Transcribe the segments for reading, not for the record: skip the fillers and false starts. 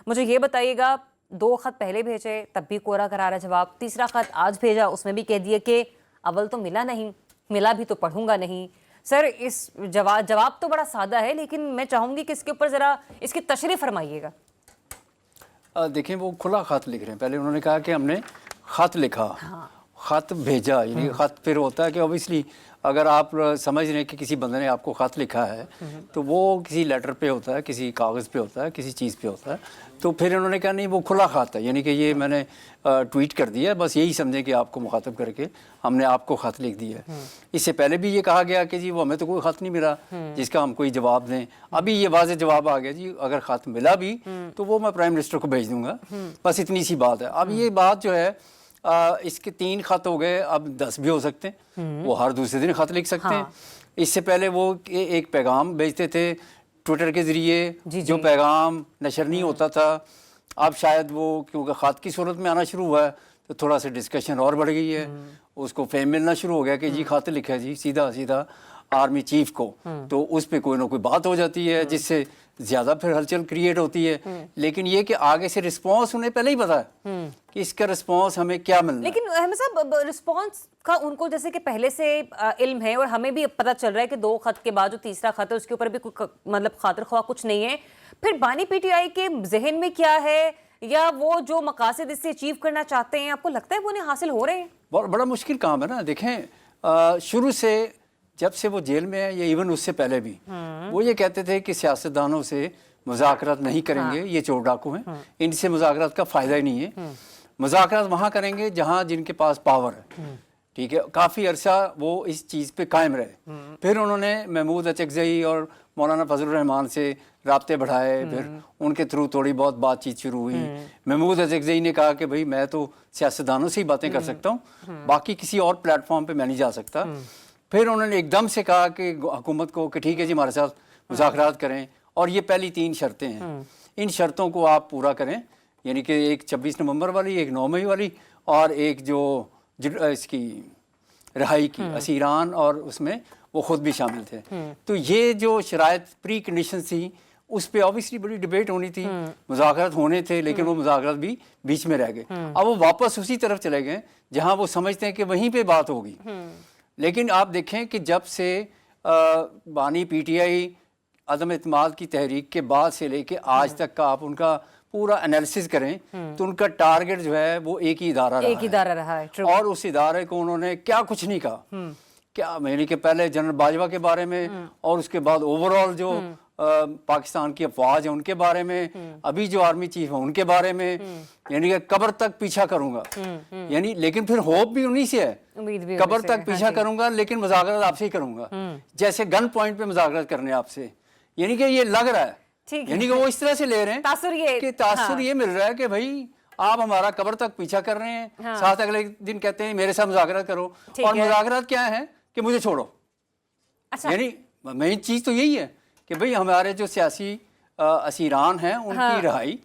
مجھے یہ بتائیے گا 2 خط پہلے بھیجے تب بھی کوڑا کرارا جواب، تیسرا خط آج بھیجا اس میں بھی کہہ دیا کہ اول تو ملا نہیں، ملا بھی تو پڑھوں گا نہیں۔ سر اس جواب تو بڑا سادہ ہے، لیکن میں چاہوں گی کہ اس کے اوپر ذرا اس کی تشریح فرمائیے گا۔ دیکھیں وہ کھلا خط لکھ رہے ہیں، پہلے انہوں نے کہا کہ ہم نے خط لکھا، خط بھیجا، یعنی خط پھر ہوتا ہے کہ اوبیسلی اگر آپ سمجھ رہے ہیں کہ کسی بندے نے آپ کو خط لکھا ہے تو وہ کسی لیٹر پہ ہوتا ہے، کسی کاغذ پہ ہوتا ہے، کسی چیز پہ ہوتا ہے، تو پھر انہوں نے کہا نہیں وہ کھلا خط ہے، یعنی کہ یہ میں نے ٹویٹ کر دیا، بس یہی سمجھیں کہ آپ کو مخاطب کر کے ہم نے آپ کو خط لکھ دیا ہے۔ اس سے پہلے بھی یہ کہا گیا کہ جی وہ ہمیں تو کوئی خط نہیں ملا جس کا ہم کوئی جواب دیں، ابھی یہ واضح جواب آ گیا جی اگر خط ملا بھی تو وہ میں پرائم منسٹر کو بھیج دوں گا، بس اتنی سی بات ہے۔ اب یہ بات جو ہے اس کے 3 خط ہو گئے، اب 10 بھی ہو سکتے ہیں، وہ ہر دوسرے دن خط لکھ سکتے ہیں۔ اس سے پہلے وہ ایک پیغام بھیجتے تھے ٹویٹر کے ذریعے، جو پیغام نشر نہیں ہوتا تھا، اب شاید وہ کیونکہ خط کی صورت میں آنا شروع ہوا ہے تو تھوڑا سا ڈسکشن اور بڑھ گئی ہے، اس کو فیم ملنا شروع ہو گیا کہ جی خط لکھا جی سیدھا سیدھا آرمی چیف کو، تو اس پہ کوئی نہ کوئی بات ہو جاتی ہے جس سے زیادہ پھر ہلچل کریٹ ہوتی ہے۔ لیکن یہ کہ آگے سے رسپانس انہیں پہلے ہی پتا ہے کہ اس کا رسپانس ہمیں کیا ملنا ہے۔ لیکن احمد صاحب رسپانس کا ان کو جیسے کہ پہلے سے علم ہے، اور ہمیں بھی پتہ چل رہا ہے کہ 2 خط کے بعد جو تیسرا خط ہے اس کے اوپر بھی مطلب خاطر خواہ کچھ نہیں ہے، پھر بانی پی ٹی آئی کے ذہن میں کیا ہے، یا وہ جو مقاصد اس سے اچیو کرنا چاہتے ہیں آپ کو لگتا ہے وہ انہیں حاصل ہو رہے ہیں؟ بڑا مشکل کام ہے نا۔ دیکھیں شروع سے جب سے وہ جیل میں ہے یا ایون اس سے پہلے بھی وہ یہ کہتے تھے کہ سیاستدانوں سے مذاکرات نہیں کریں گے، یہ چور ڈاکو ہیں، ان سے مذاکرات کا فائدہ ہی نہیں ہے، مذاکرات وہاں کریں گے جہاں جن کے پاس پاور ہے، ٹھیک ہے۔ کافی عرصہ وہ اس چیز پہ قائم رہے، پھر انہوں نے محمود اچکزئی اور مولانا فضل الرحمان سے رابطے بڑھائے، پھر ان کے تھرو تھوڑی بہت بات چیت شروع ہوئی۔ محمود اچکزئی نے کہا کہ بھائی میں تو سیاستدانوں سے ہی باتیں کر سکتا ہوں، باقی کسی اور پلیٹ فارم پہ میں نہیں جا سکتا۔ پھر انہوں نے ایک دم سے کہا کہ حکومت کو کہ ٹھیک ہے جی ہمارے ساتھ مذاکرات کریں، اور یہ پہلی 3 شرطیں ہیں، ان شرطوں کو آپ پورا کریں، یعنی کہ ایک 26 نومبر والی، ایک 9 مئی والی، اور ایک جو اس کی رہائی کی اسیران، اور اس میں وہ خود بھی شامل تھے۔ تو یہ جو شرائط پری کنڈیشن تھی اس پہ آبویسلی بڑی ڈیبیٹ ہونی تھی، مذاکرات ہونے تھے، لیکن وہ مذاکرات بھی بیچ میں رہ گئے۔ اب وہ واپس اسی طرف چلے گئے جہاں وہ سمجھتے ہیں کہ وہیں پہ بات ہوگی۔ لیکن آپ دیکھیں کہ جب سے بانی پی ٹی آئی عدم اعتماد کی تحریک کے بعد سے لے کے آج تک کا آپ ان کا پورا انالیسس کریں تو ان کا ٹارگٹ جو ہے وہ ایک ہی ادارہ رہا ہے، اور اس ادارے کو انہوں نے کیا کچھ نہیں کہا، کیا یعنی کہ پہلے جنرل باجوہ کے بارے میں، اور اس کے بعد اوور آل جو پاکستان کی افواج ہیں ان کے بارے میں، ابھی جو آرمی چیف ہیں ان کے بارے میں، یعنی کہ قبر تک پیچھا کروں گا، یعنی لیکن پھر ہوپ بھی انہی سے ہے، قبر تک پیچھا کروں گا لیکن مذاکرات آپ سے ہی کروں گا، جیسے گن پوائنٹ پہ مذاکرات کرنے آپ سے، یعنی کہ یہ لگ رہا ہے، یعنی کہ وہ اس طرح سے لے رہے ہیں کہ تاثر یہ مل رہا ہے کہ بھائی آپ ہمارا قبر تک پیچھا کر رہے ہیں، ساتھ اگلے دن کہتے ہیں میرے ساتھ مذاکرات کرو، اور مذاکرات کیا ہے کہ مجھے چھوڑو، یعنی مین چیز تو یہی ہے کہ بھئی ہمارے جو سیاسی اسیران ہیں ان کی رہائی،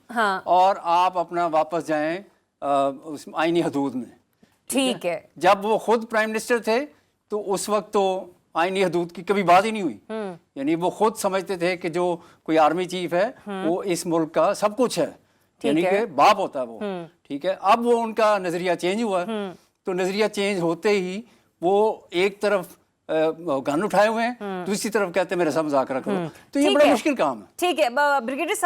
اور آپ اپنا واپس جائیں اس آئینی حدود میں، ٹھیک ہے۔ جب وہ خود پرائم منسٹر تھے تو اس وقت تو آئینی حدود کی کبھی بات ہی نہیں ہوئی، یعنی وہ خود سمجھتے تھے کہ جو کوئی آرمی چیف ہے وہ اس ملک کا سب کچھ ہے، یعنی کہ باپ ہوتا ہے وہ، ٹھیک ہے۔ اب وہ ان کا نظریہ چینج ہوا، تو نظریہ چینج ہوتے ہی وہ ایک طرف گن اٹھائے ہوئے ہیں، دوسری طرف کہتے ہیں میرے ساتھ مذاکرہ کرو، تو یہ بڑا مشکل کام ہے۔ ٹھیک ہے بریگیڈیئر صاحب